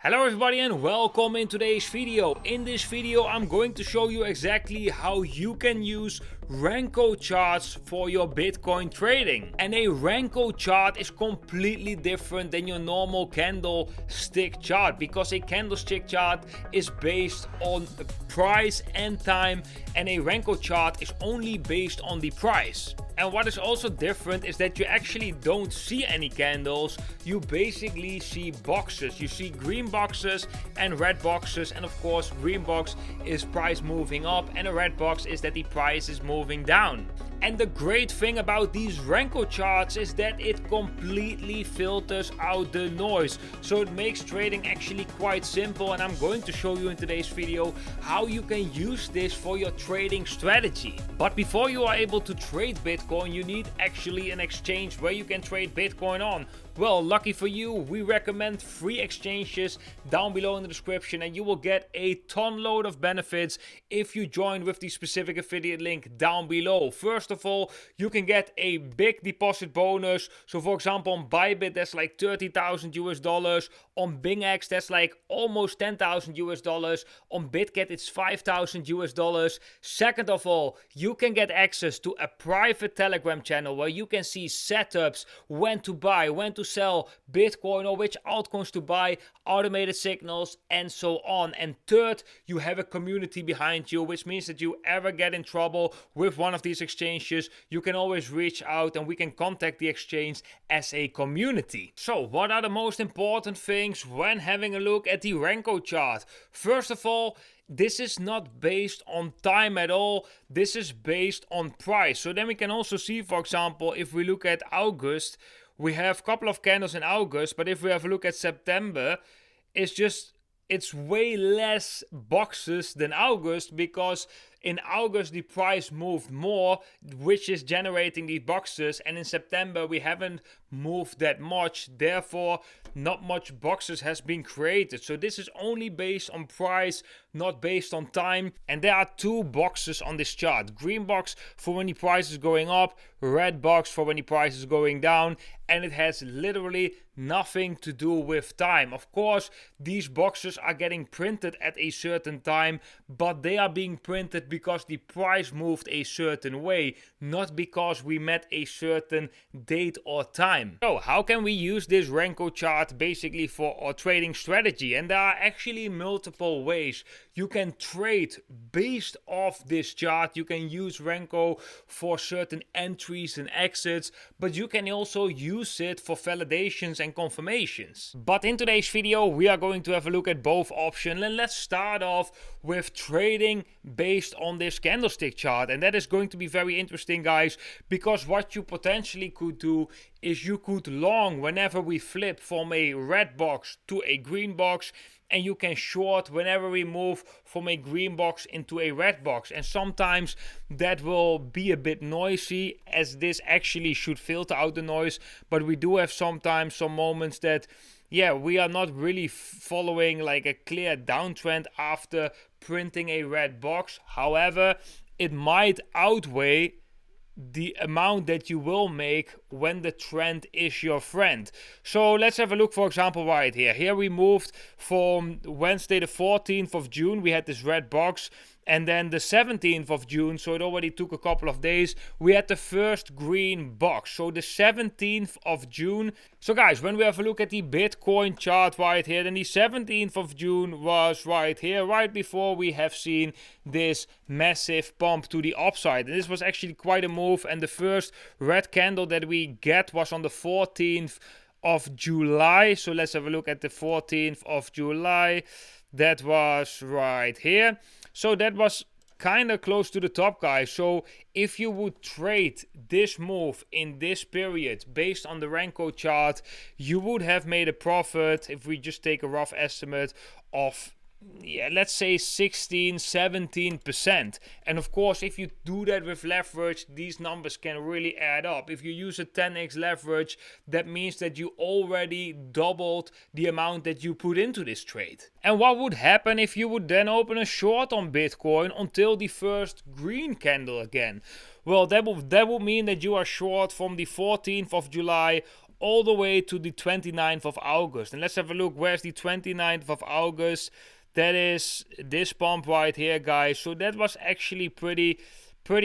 Hello everybody and welcome in today's video. In this video I'm going to show you exactly how you can use Renko charts for your Bitcoin trading. And a Renko chart is completely different than your normal candlestick chart, because a candlestick chart is based on price and time, and a Renko chart is only based on the price. And what is also different is that you actually don't see any candles, you basically see boxes. You see green boxes and red boxes, and of course green box is price moving up and a red box is that the price is moving down. And the great thing about these Renko charts is that it completely filters out the noise. So it makes trading actually quite simple, and I'm going to show you in today's video how you can use this for your trading strategy. But before you are able to trade Bitcoin, you need actually an exchange where you can trade Bitcoin on. Well, lucky for you, we recommend 3 exchanges down below in the description, and you will get a ton load of benefits if you join with the specific affiliate link down below. First of all, you can get a big deposit bonus. So for example, on Bybit that's like $30,000 US. On BingX that's like almost $10,000 US. On BitGet it's $5,000 US. Second of all, you can get access to a private Telegram channel where you can see setups, when to buy, when to sell Bitcoin or which altcoins to buy, automated signals, and so on. And third, you have a community behind you, which means that you ever get in trouble with one of these exchanges, you can always reach out and we can contact the exchange as a community. So what are the most important things when having a look at the Renko chart? First of all, this is not based on time at all, this is based on price. So then we can also see, for example, if we look at August, we have a couple of candles in August, but if we have a look at September, it's way less boxes than August, because in August the price moved more, which is generating these boxes, and in September we haven't moved that much, therefore not much boxes has been created. So this is only based on price, not based on time. And there are 2 boxes on this chart: green box for when the price is going up, red box for when the price is going down, and it has literally nothing to do with time. Of course, these boxes are getting printed at a certain time, but they are being printed because the price moved a certain way, not because we met a certain date or time. So how can we use this Renko chart basically for our trading strategy? And there are actually multiple ways you can trade based off this chart. You can use Renko for certain entries and exits, but you can also use it for validations and confirmations. But in today's video we are going to have a look at both options, and let's start off with trading based on this candlestick chart. And that is going to be very interesting, guys, because what you potentially could do is you could long whenever we flip from a red box to a green box, and you can short whenever we move from a green box into a red box. And sometimes that will be a bit noisy, as this actually should filter out the noise, but we do have sometimes some moments that we are not really following like a clear downtrend after printing a red box. However, it might outweigh the amount that you will make when the trend is your friend. So let's have a look, for example, right here. Here we moved from Wednesday the 14th of June, we had this red box, and then the 17th of June, so it already took a couple of days, we had the first green box. So the 17th of June. So guys, when we have a look at the Bitcoin chart right here, then the 17th of June was right here, right before we have seen this massive pump to the upside. And this was actually quite a move, and the first red candle that we get was on the 14th of July. So let's have a look at the 14th of July. That was right here. So that was kind of close to the top, guys. So if you would trade this move in this period based on the Renko chart, you would have made a profit, if we just take a rough estimate, of let's say 16-17%. And of course, if you do that with leverage, these numbers can really add up. If you use a 10x leverage, that means that you already doubled the amount that you put into this trade. And what would happen if you would then open a short on Bitcoin until the first green candle again? Well, that will mean that you are short from the 14th of July all the way to the 29th of August. And let's have a look. Where's the 29th of August? That is this pump right here, guys. So that was actually pretty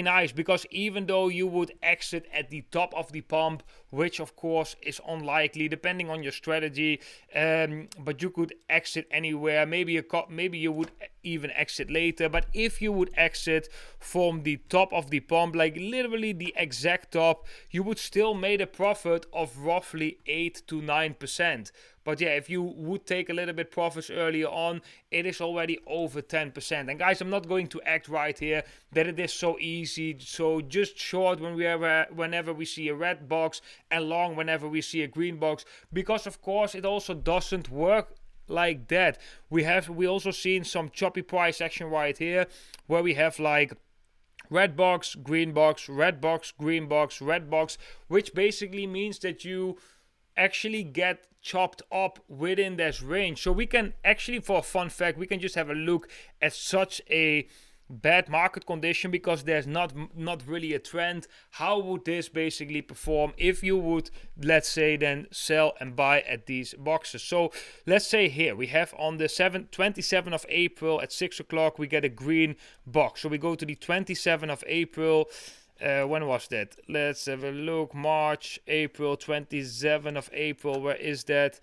nice, because even though you would exit at the top of the pump, which of course is unlikely depending on your strategy, but you could exit anywhere. Maybe you would even exit later, but if you would exit from the top of the pump, like literally the exact top, you would still make a profit of roughly 8 to 9%. But yeah, if you would take a little bit profits earlier on, it is already over 10%. And guys, I'm not going to act right here that it is so easy. So just short whenever we see a red box, and long whenever we see a green box, because of course it also doesn't work like that. We also seen some choppy price action right here, where we have like red box, green box, red box, green box, red box, which basically means that you actually get chopped up within this range. So we can actually, for a fun fact, we can just have a look at such a bad market condition, because there's not really a trend. How would this basically perform if you would, let's say, then sell and buy at these boxes? So let's say here we have on the 27th of April at 6 o'clock we get a green box. So we go to the 27th of April. When was that? Let's have a look. March, April, 27th of April. Where is that?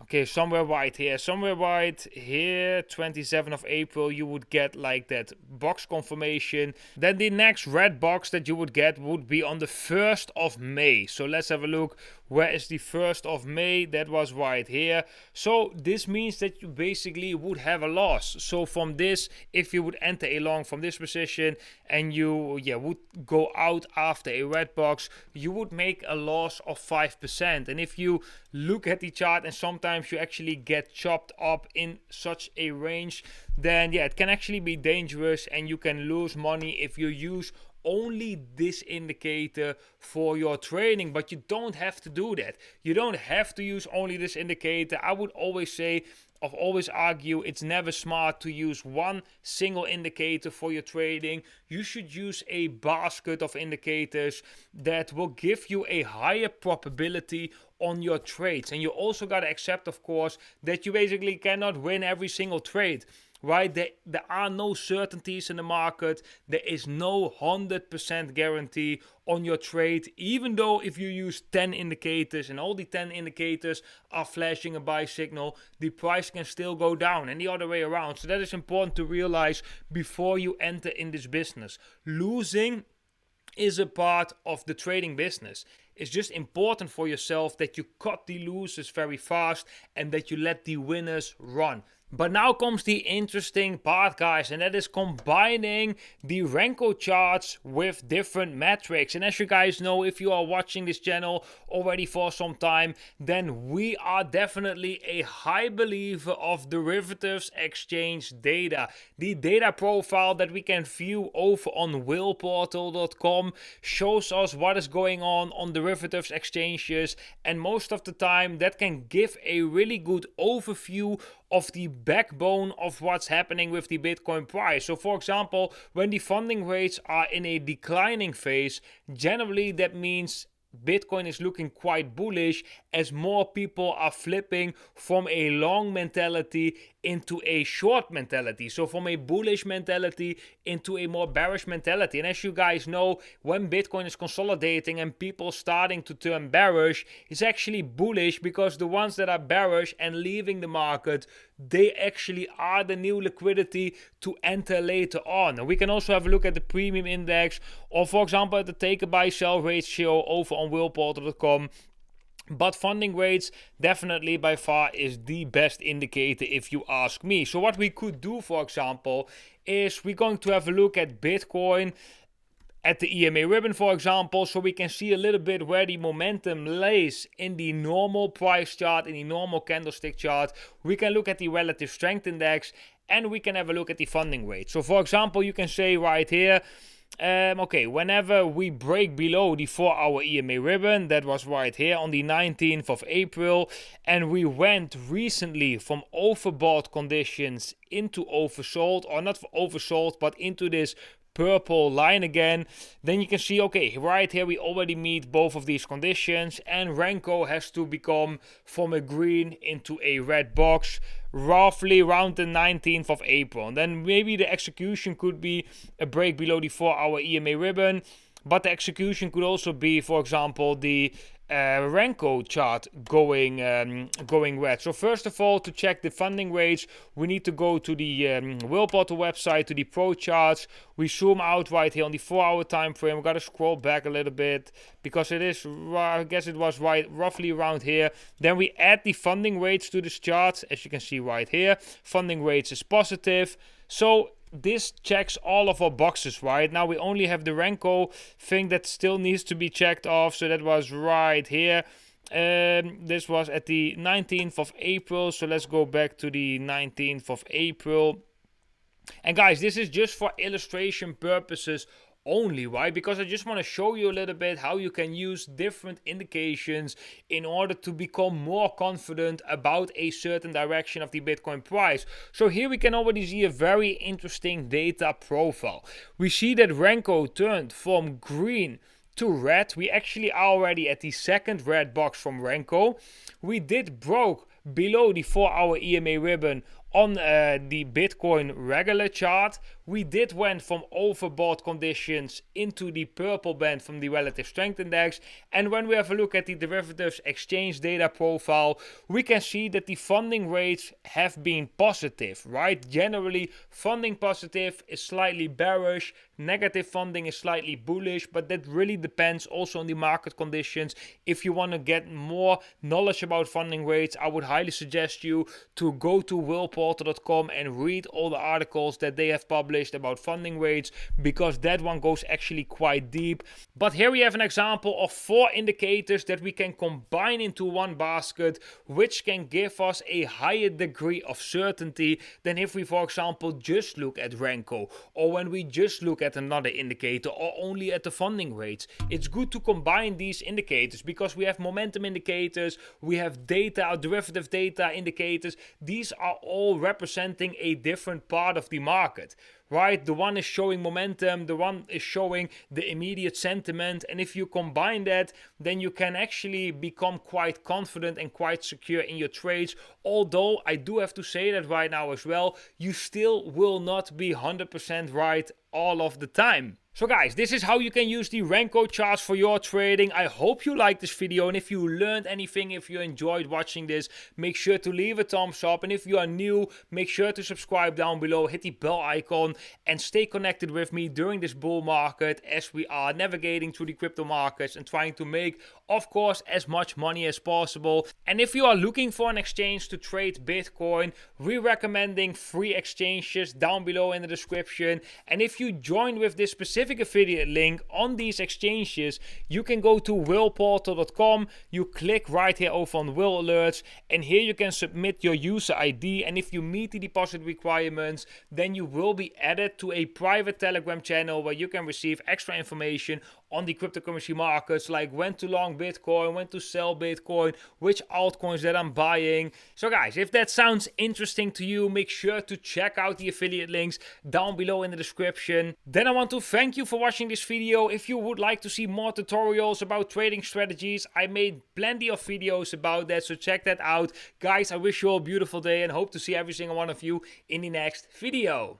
Okay, somewhere right here, 27th of April, you would get like that box confirmation. Then the next red box that you would get would be on the 1st of May. So let's have a look. Where is the 1st of May? That was right here. So this means that you basically would have a loss. So from this, if you would enter a long from this position and you would go out after a red box, you would make a loss of 5%. And if you look at the chart and sometimes you actually get chopped up in such a range, then yeah, it can actually be dangerous and you can lose money if you use only this indicator for your trading. But you don't have to do that. You don't have to use only this indicator. I would always argue it's never smart to use one single indicator for your trading. You should use a basket of indicators that will give you a higher probability on your trades. And you also got to accept, of course, that you basically cannot win every single trade. Right? There are no certainties in the market. There is no 100% guarantee on your trade, even though if you use 10 indicators and all the 10 indicators are flashing a buy signal, the price can still go down, and the other way around. So that is important to realize before you enter in this business. Losing is a part of the trading business. It's just important for yourself that you cut the losers very fast and that you let the winners run. But now comes the interesting part, guys, and that is combining the Renko charts with different metrics. And as you guys know, if you are watching this channel already for some time, then we are definitely a high believer of derivatives exchange data. The data profile that we can view over on willportal.com shows us what is going on derivatives exchanges, and most of the time that can give a really good overview of the backbone of what's happening with the Bitcoin price. So for example, when the funding rates are in a declining phase, generally that means Bitcoin is looking quite bullish as more people are flipping from a long mentality into a short mentality. So from a bullish mentality into a more bearish mentality. And as you guys know, when Bitcoin is consolidating and people starting to turn bearish, it's actually bullish, because the ones that are bearish and leaving the market, they actually are the new liquidity to enter later on. And we can also have a look at the premium index, or for example at the take a buy sell ratio over on willportal.com. But funding rates definitely by far is the best indicator if you ask me. So what we could do, for example, is we're going to have a look at Bitcoin at the EMA ribbon, for example, so we can see a little bit where the momentum lays in the normal price chart, in the normal candlestick chart. We can look at the relative strength index, and we can have a look at the funding rate. So for example, you can say right here, okay, whenever we break below the 4-hour EMA ribbon, that was right here on the 19th of April, and we went recently from overbought conditions into oversold, or not oversold, but into this purple line again, then you can see, okay, right here we already meet both of these conditions, and Renko has to become from a green into a red box roughly around the 19th of April. And then maybe the execution could be a break below the 4-hour EMA ribbon, but the execution could also be, for example, the Renko chart going red. So first of all, to check the funding rates, we need to go to the Will Portal website, to the Pro charts. We zoom out right here on the 4-hour time frame. We gotta scroll back a little bit because it is, I guess it was roughly around here. Then we add the funding rates to this chart, as you can see right here. Funding rates is positive. So this checks all of our boxes, right? Now we only have the Renko thing that still needs to be checked off. So that was right here. This was at the 19th of April. So let's go back to the 19th of April. And guys, this is just for illustration purposes only, right? Because I just want to show you a little bit how you can use different indications in order to become more confident about a certain direction of the Bitcoin price. So here we can already see a very interesting data profile. We see that Renko turned from green to red. We actually are already at the second red box from Renko. We did broke below the 4-hour EMA ribbon on the Bitcoin regular chart. We did went from overbought conditions into the purple band from the relative strength index. And when we have a look at the derivatives exchange data profile, we can see that the funding rates have been positive, right? Generally, funding positive is slightly bearish, negative funding is slightly bullish, but that really depends also on the market conditions. If you want to get more knowledge about funding rates, I would highly suggest you to go to willportal.com and read all the articles that they have published about funding rates, because that one goes actually quite deep. But here we have an example of 4 indicators that we can combine into one basket, which can give us a higher degree of certainty than if we, for example, just look at Renko, or when we just look at another indicator, or only at the funding rates. It's good to combine these indicators because we have momentum indicators, we have data, derivative data indicators. These are all representing a different part of the market, right? The one is showing momentum, the one is showing the immediate sentiment, and if you combine that, then you can actually become quite confident and quite secure in your trades. Although I do have to say that right now as well, you still will not be 100% right all of the time. So guys, this is how you can use the Renko charts for your trading. I hope you liked this video, and if you learned anything, if you enjoyed watching this, make sure to leave a thumbs up. And if you are new, make sure to subscribe down below, hit the bell icon, and stay connected with me during this bull market as we are navigating through the crypto markets and trying to make, of course, as much money as possible. And if you are looking for an exchange to trade Bitcoin, we're recommending 3 exchanges down below in the description. And if you join with this specific affiliate link on these exchanges, you can go to willportal.com, you click right here over on Will Alerts, and here you can submit your user ID, and if you meet the deposit requirements, then you will be added to a private Telegram channel where you can receive extra information on the cryptocurrency markets, like when to long Bitcoin, when to sell Bitcoin, which altcoins that I'm buying. So guys, if that sounds interesting to you, make sure to check out the affiliate links down below in the description. Then I want to thank you for watching this video. If you would like to see more tutorials about trading strategies, I made plenty of videos about that, so check that out. Guys, I wish you all a beautiful day and hope to see every single one of you in the next video.